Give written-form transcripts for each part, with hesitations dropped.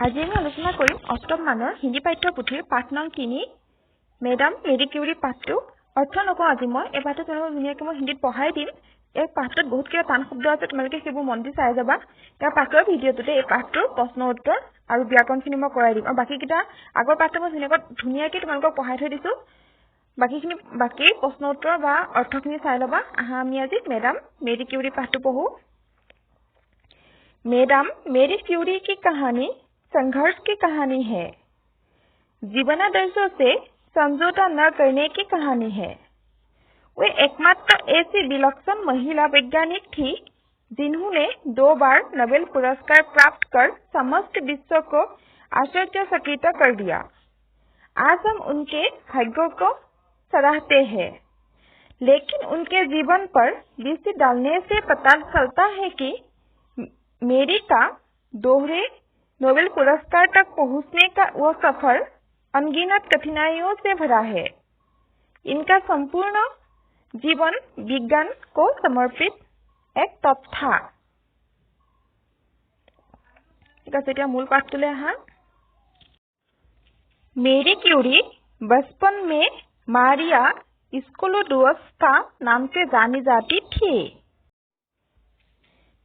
আজি আমি আলোচনা কৰিম অষ্টম মানৰ হিন্দী পাঠ্যপুথিৰ পাঠ নং 3 মেডাম মেৰি কিউৰী পাঠটো অৰ্থ নকওঁ আজি মই এই পাঠটো তোমালোকক ধুনীয়াকৈ মই হিন্দীত পঢ়াই দিম। এই পাঠটোত বহুত কিবা টান শব্দ আছে, তোমালোকে সেইবোৰ মন দি চাই যাবা। তাৰ পাছৰ ভিডিঅ'টোতে এই পাঠটোৰ প্ৰশ্ন উত্তৰ আৰু ব্যাকৰণখিনি মই কৰাই দিম। আৰু বাকীকেইটা আগৰ পাঠটো মই ধুনীয়াকৈ তোমালোকক পঢ়াই থৈ দিছোঁ। বাকী প্ৰশ্ন উত্তৰ বা অৰ্থখিনি চাই ল'বা। আহা আমি আজি মেডাম মেৰি কিউৰী পাঠটো পঢ়ো। मैडम मेरी क्यूरी की कहानी संघर्ष की कहानी है। जीवनादर्शों से समझौता न करने की कहानी है। वे एकमात्र ऐसी विलक्षण महिला वैज्ञानिक थी जिन्होंने 2 बार नोबेल पुरस्कार प्राप्त कर समस्त विश्व को आश्चर्यचकित कर दिया। आज हम उनके भाग्यों को सराहते हैं, लेकिन उनके जीवन पर दृष्टि डालने से पता चलता है कि मेरी का दोहरे नोबेल पुरस्कार तक पहुंचने का वो सफर अनगिनत कठिनाइयों से भरा है। इनका संपूर्ण जीवन विज्ञान को समर्पित एक तप था। मूल पाठ तुले हाँ। मेरी क्यूरी बचपन में मारिया स्कोलोडुअस का नाम से जानी जाती थी।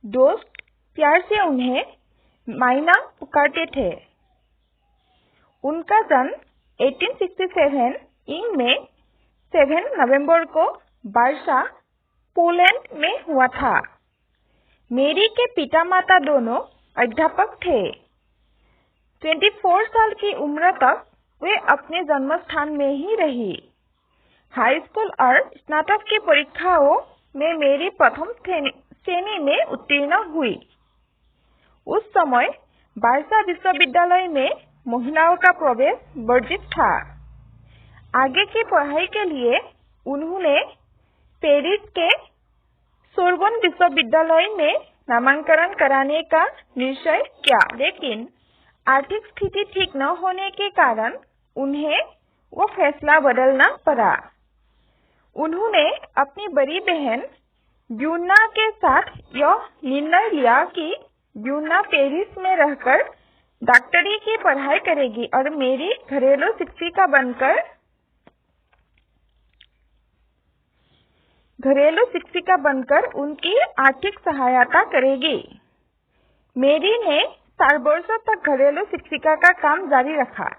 दोस्त प्यार से उन्हें माइना पुकारते थे। उनका जन्म 1867 ईंग में 7 नवंबर को वार्सा पोलैंड में हुआ था। मेरी के पिता माता दोनों अध्यापक थे। 24 साल की उम्र तक वे अपने जन्म स्थान में ही रही। हाई स्कूल और स्नातक की परीक्षाओं में मेरी प्रथम श्रेणी में उत्तीर्ण हुई। उस समय वार्सा विश्वविद्यालय में महिलाओं का प्रवेश वर्जित था। आगे की पढ़ाई के लिए उन्होंने पेरिस के सोर्बोन विश्वविद्यालय में नामांकन कराने का निश्चय किया, लेकिन आर्थिक स्थिति ठीक न होने के कारण उन्हें वो फैसला बदलना पड़ा। उन्होंने अपनी बड़ी बहन यूना के साथ यह निर्णय लिया कि यूना पेरिस में रहकर डॉक्टरी की पढ़ाई करेगी और मेरी घरेलू शिक्षिका बनकर उनकी आर्थिक सहायता करेगी। मेरी ने 4 वर्षों तक घरेलू शिक्षिका का काम जारी रखा।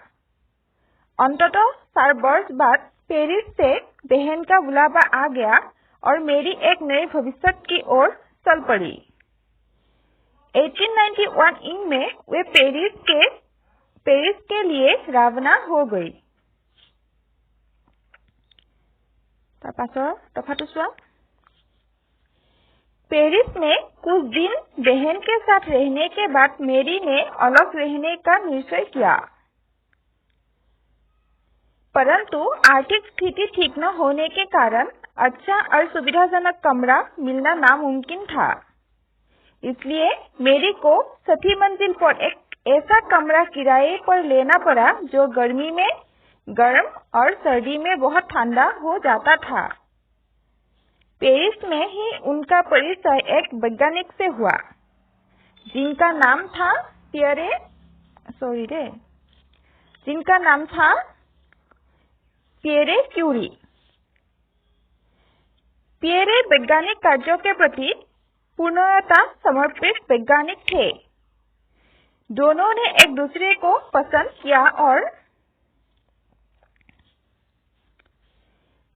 अंततः 4 वर्ष बाद पेरिस से बहन का बुलावा आ गया और मेरी एक नए भविष्य की ओर चल पड़ी। 1891 ईंग में वे पेरिस के लिए रवाना हो गई। पेरिस में कुछ दिन बहन के साथ रहने के बाद मेरी ने अलग रहने का निश्चय किया, परंतु आर्थिक स्थिति ठीक न होने के कारण अच्छा और सुविधाजनक कमरा मिलना नामुमकिन था। इसलिए मेरी को 6वीं मंजिल पर एक ऐसा कमरा किराए पर लेना पड़ा जो गर्मी में गर्म और सर्दी में बहुत ठंडा हो जाता था। पेरिस में ही उनका परिचय एक वैज्ञानिक से हुआ जिनका नाम था पियरे क्यूरी। पियरे वैज्ञानिक कार्यों के प्रति पूर्णतः समर्पित वैज्ञानिक थे। दोनों ने एक दूसरे को पसंद किया और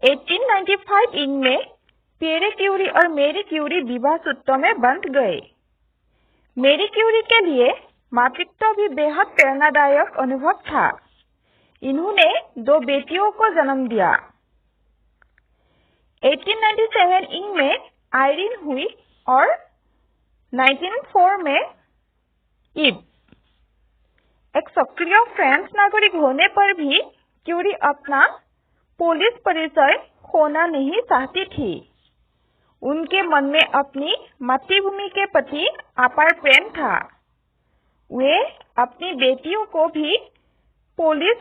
1895 ईंग में पियरे क्यूरी और मेरी क्यूरी विवाह सूत्र में बंध गए। मेरी क्यूरी के लिए मातृत्व भी बेहद प्रेरणादायक अनुभव था। इन्होंने 2 बेटियों को जन्म दिया। 1897 ईंग में आयरीन हुई और 1904 में ईव। एक सक्रिय फ्रेंच नागरिक होने पर भी क्यूरी अपना पोलिश परिचय खोना नहीं चाहती थी। उनके मन में अपनी मातृभूमि के प्रति अपार प्रेम था। वे अपनी बेटियों को भी पोलिश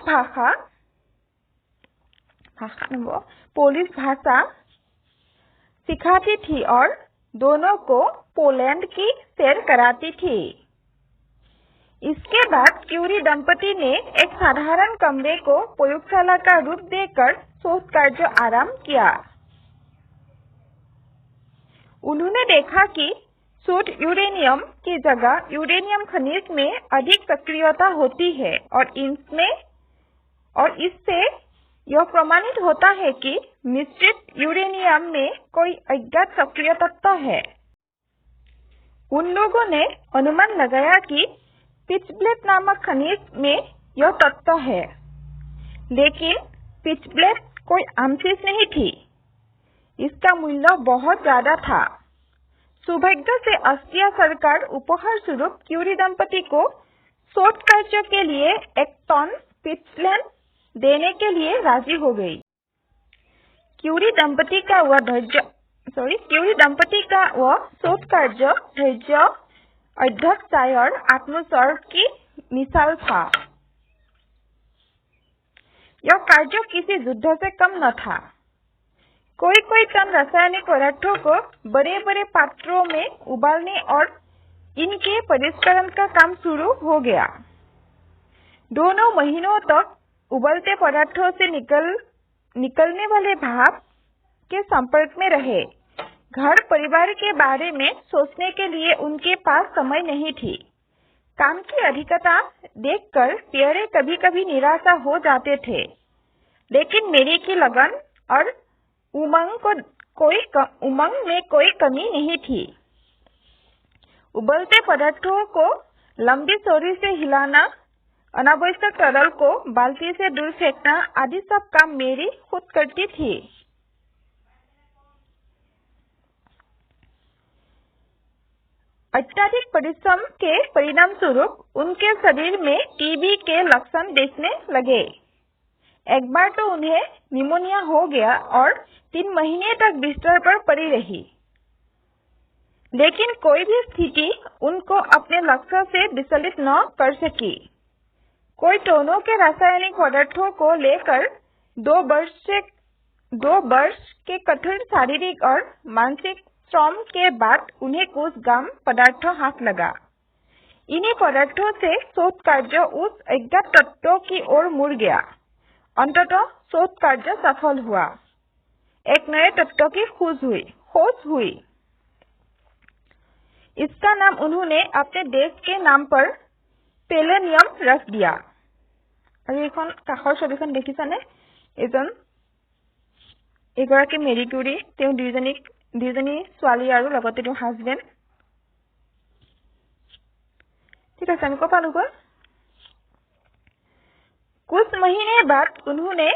भाषा सिखाती थी और दोनों को पोलैंड की सैर कराती थी। इसके बाद क्यूरी दंपति ने एक साधारण कमरे को प्रयोगशाला का रूप देकर शोध कार्य आरंभ किया। उन्होंने देखा कि शुद्ध यूरेनियम की जगह यूरेनियम खनिज में अधिक सक्रियता होती है और इससे यह प्रमाणित होता है कि मिश्रित यूरेनियम में कोई अज्ञात सक्रिय तत्व है। उन लोगों ने अनुमान लगाया कि पिचब्लेट नामक खनिज में यह तत्व है, लेकिन पिचब्लेट कोई आम चीज नहीं थी। इसका मूल्य बहुत ज्यादा था। सौभाग्य से ऑस्ट्रिया सरकार उपहार स्वरूप क्यूरी दंपति को शोध कार्य के लिए 1 टन पिचब्लेट देने के लिए राजी हो गई। क्यूरी दंपति का वह शोध कार्य धैर्य, अध्यक्षता और आत्मसर्ग की मिसाल था। यह कार्य किसी युद्ध से कम न था। कोई टन रासायनिक पदार्थों को बड़े बड़े पात्रों में उबालने और इनके परिष्करण का काम शुरू हो गया। 2 महीनों तक उबलते पदार्थों से निकलने वाले भाप के संपर्क में रहे। घर परिवार के बारे में सोचने के लिए उनके पास समय नहीं थी। काम की अधिकता देखकर पियरे कभी-कभी निराशा हो जाते थे, लेकिन मेरी की लगन और उमंग में कोई कमी नहीं थी। उबलते पदार्थों को लंबी सोरी से हिलाना, अनावश्यक तरल को बाल्टी से दूर फेंकना आदि सब काम मेरी खुद करती थी। अत्यधिक परिश्रम के परिणाम स्वरूप उनके शरीर में टीबी के लक्षण दिखने लगे। एक बार तो उन्हें निमोनिया हो गया और 3 महीने तक बिस्तर पर पड़ी रही। लेकिन कोई भी स्थिति उनको अपने लक्ष्य से विचलित न कर सकी। कोई टनों के रासायनिक पदार्थों को लेकर 2 वर्ष के कठिन शारीरिक और मानसिक श्रम के बाद उन्हें कुछ गम पदार्थ हाथ लगा। इन्हीं पदार्थों से शोध कार्य उस अज्ञात तत्व की ओर मुड़ गया। अंततः शोध कार्य सफल हुआ। एक नए तत्व की खोज हुई। इसका नाम उन्होंने अपने देश के नाम पर पेलेनियम रख दिया। আৰু এখন কাষৰ ছবিখন দেখিছানে? এগৰাকী মেৰী কিউৰী, তেওঁ দুজনী ছোৱালী আৰু লগতে তেওঁ হাজবেণ্ড। ঠিক আছে, আমি ক পালোগৈ? कुछ महीने बाद उन्होंने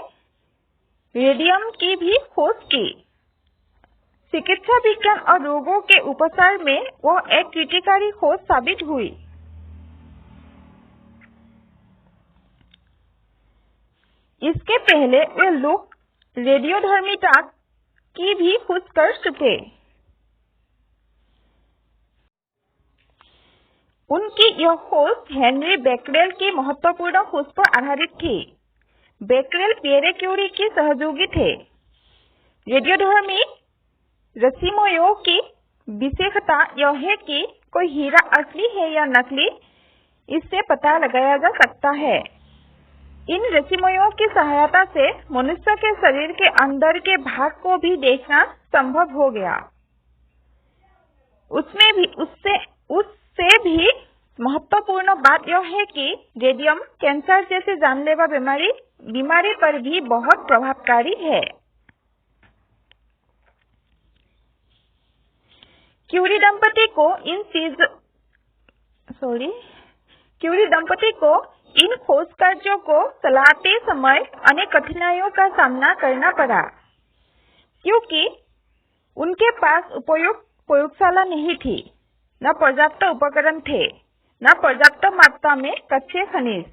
रेडियम की भी खोज की। चिकित्सा विज्ञान और रोगों के उपचार में वह एक क्रांतिकारी खोज साबित हुई। इसके पहले वे लोग रेडियोधर्मिता की भी खोज कर चुके। उनकी यह खोज हेनरी बेकरेल की महत्वपूर्ण खोज पर आधारित थी। बेकरेल पियरे क्यूरी के सहयोगी थे। रेडियोधर्मी रश्मियों की विशेषता यह है कि कोई हीरा असली है या नकली, इससे पता लगाया जा सकता है। इन रश्मियों की सहायता से मनुष्य के शरीर के अंदर के भाग को भी देखना संभव हो गया। उससे भी महत्वपूर्ण बात यह है कि रेडियम कैंसर जैसे जानलेवा बीमारी पर भी बहुत प्रभावकारी है। क्यूरी दंपति को इन खोज कार्यों को चलाते समय अनेक कठिनाइयों का सामना करना पड़ा, क्योंकि उनके पास उपयुक्त प्रयोगशाला नहीं थी, न पर्याप्त उपकरण थे, न पर्याप्त मात्रा में कच्चे खनिज।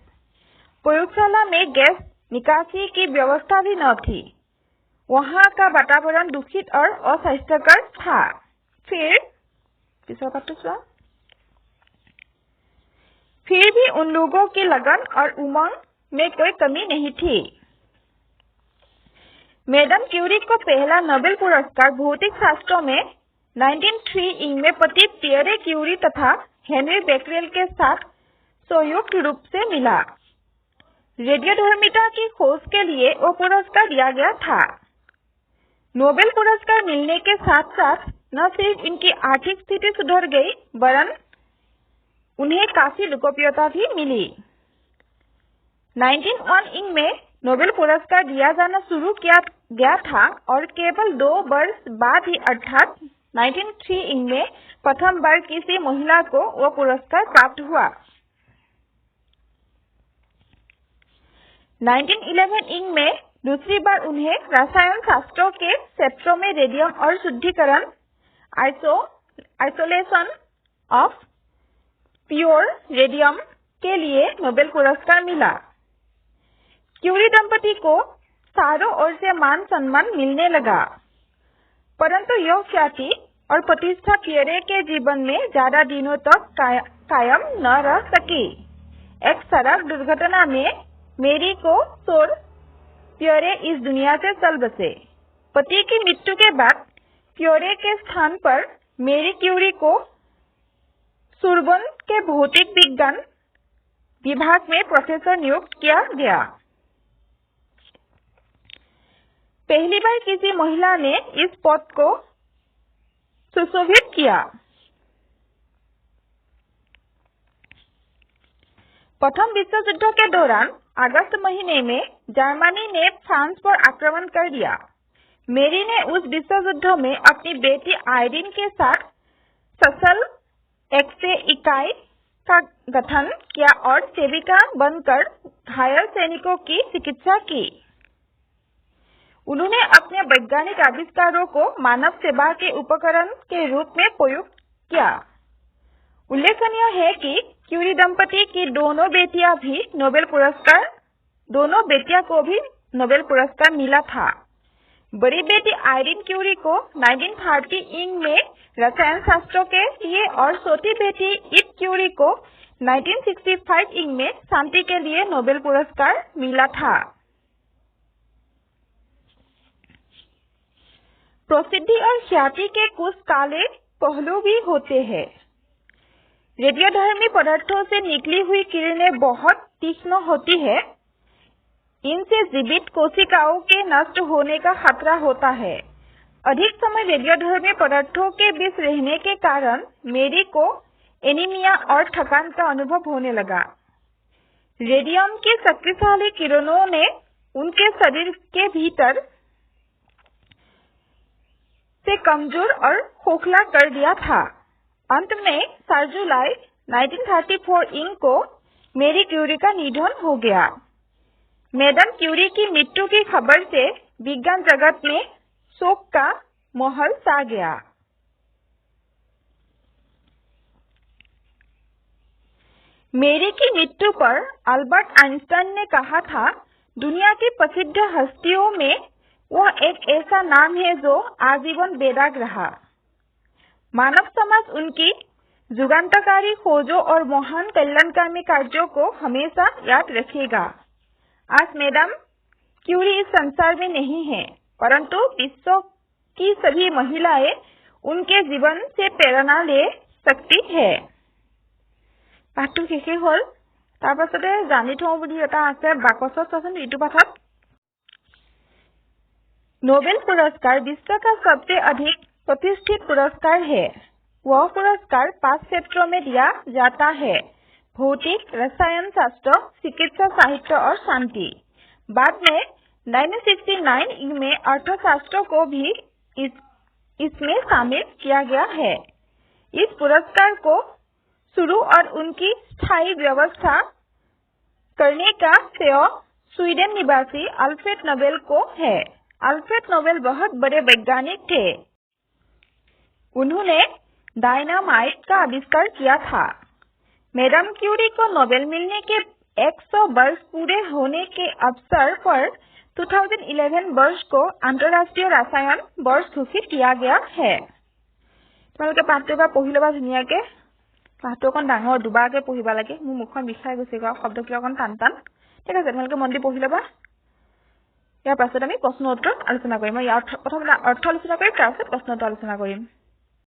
प्रयोगशाला में गैस निकासी की व्यवस्था भी न थी। वहां का वातावरण दूषित और अस्वास्थ्यकर था। फिर भी उन लोगों की लगन और उमंग में कोई कमी नहीं थी। मैडम क्यूरी को पहला नोबेल पुरस्कार भौतिक शास्त्रों में 1903 में पति पियरे क्यूरी तथा हेनरी बेकरेल के साथ संयुक्त रूप से मिला। रेडियोधर्मिता की खोज के लिए वो पुरस्कार दिया गया था। नोबेल पुरस्कार मिलने के साथ साथ न सिर्फ इनकी आर्थिक स्थिति सुधर गई वरन उन्हें काफी लोकप्रियता भी मिली। 1901 में नोबेल पुरस्कार दिया जाना शुरू किया गया था और केवल 2 वर्ष बाद ही अर्थात 1903 में प्रथम बार किसी महिला को वह पुरस्कार प्राप्त हुआ। 1911 में दूसरी बार उन्हें रसायन शास्त्रों के क्षेत्रों में रेडियम और शुद्धिकरण आइसोलेशन ऑफ प्योर रेडियम के लिए नोबेल पुरस्कार मिला। क्यूरी दंपति को चारों ओर से मान सम्मान मिलने लगा, परंतु यह ख्याति और प्रतिष्ठा पियरे के जीवन में ज्यादा दिनों तक कायम न रह सकी। एक सड़क दुर्घटना में मेरी को छोड़ पियरे इस दुनिया से चल बसे। पति की मृत्यु के बाद पियरे के स्थान पर मेरी क्यूरी को सोर्बोन के भौतिक विज्ञान विभाग में प्रोफेसर नियुक्त किया गया। पहली बार किसी महिला ने इस पद को सुशोभित किया। प्रथम विश्व युद्ध के दौरान अगस्त महीने में जर्मनी ने फ्रांस पर आक्रमण कर दिया। मेरी ने उस विश्व युद्ध में अपनी बेटी आयरीन के साथ सशस्त्र एक्स-रे इकाई का गठन किया और सेविका बनकर घायल सैनिकों की चिकित्सा की। उन्होंने अपने वैज्ञानिक आविष्कारों को मानव सेवा के उपकरण के रूप में प्रयुक्त किया। उल्लेखनीय है कि क्यूरी दंपति की दोनों बेटियां को भी नोबेल पुरस्कार मिला था। बड़ी बेटी आयरीन क्यूरी को 1930 में रसायन शास्त्रों के लिए और छोटी बेटी ईव क्यूरी को 1965 में शांति के लिए नोबेल पुरस्कार मिला था। प्रसिद्धि और ख्याति के कुछ काले पहलू भी होते हैं। रेडियोधर्मी पदार्थों से निकली हुई किरणें बहुत तीक्ष्ण होती है। इनसे जीवित कोशिकाओं के नष्ट होने का खतरा होता है। अधिक समय रेडियोधर्मी पदार्थों के बीच रहने के कारण मेरी को एनीमिया और थकान का अनुभव होने लगा। रेडियम की शक्तिशाली किरणों ने उनके शरीर के भीतर से कमजोर और खोखला कर दिया था। अंत में 4 जुलाई 1934 को मेरी क्यूरी का निधन हो गया। मैडम क्यूरी की मृत्यु की खबर से विज्ञान जगत में शोक का माहौल छा गया। मेरी की मृत्यु पर अल्बर्ट आइंस्टाइन ने कहा था, दुनिया की प्रसिद्ध हस्तियों में वह एक ऐसा नाम है जो आजीवन बेदाग रहा। मानव समाज उनकी जुगांतकारी खोजों और महान कल्याणकारी कार्यों को हमेशा याद रखेगा। आज मैडम क्यूरी इस संसार में नहीं है, परंतु विश्व की सभी महिलाएं उनके जीवन से प्रेरणा ले सकती है। पाठটো শেষে হল। তাৰ পাছতে জানি থওঁ বুলি এটা আছে বাকচত চাচোন ইটো পাঠত। नोबेल पुरस्कार विश्व का सबसे अधिक प्रतिष्ठित पुरस्कार है। वह पुरस्कार 5 क्षेत्रों में दिया जाता है: भौतिक, रसायन शास्त्र, चिकित्सा, साहित्य और शांति। बाद में 1969 में अर्थशास्त्र को भी इसमें शामिल किया गया है। इस पुरस्कार को शुरू और उनकी स्थायी व्यवस्था करने का श्रेय स्वीडन निवासी अल्फ्रेड नोबेल को है। अल्फ्रेड नोबेल बहुत बड़े वैज्ञानिक थे। उन्होंने डायनामाइट का आविष्कार किया था। मैडम क्यूरी को नोबेल मिलने के 100 वर्ष पूरे होने के अवसर पर 2011 वर्ष को अंतर्राष्ट्रीय रसायन वर्ष घोषित किया गया है। তোমালোকে পাঠটো এবাৰ পঢ়ি ল'বা ধুনীয়াকৈ। পাঠটো অকণ ডাঙৰ, দুবাৰকৈ পঢ়িব লাগে। মোৰ মুখখন বিষাই গৈছে, শব্দবিলাক অকণ টান টান। ঠিক আছে, তোমালোকে মন দি পঢ়ি ল'বা। ইয়াৰ পাছত আমি প্ৰশ্ন উত্তৰ আলোচনা কৰিম। মই ইয়াৰ প্ৰথমে অৰ্থ আলোচনা কৰিম, তাৰপিছত প্ৰশ্ন উত্তৰ আলোচনা কৰিম।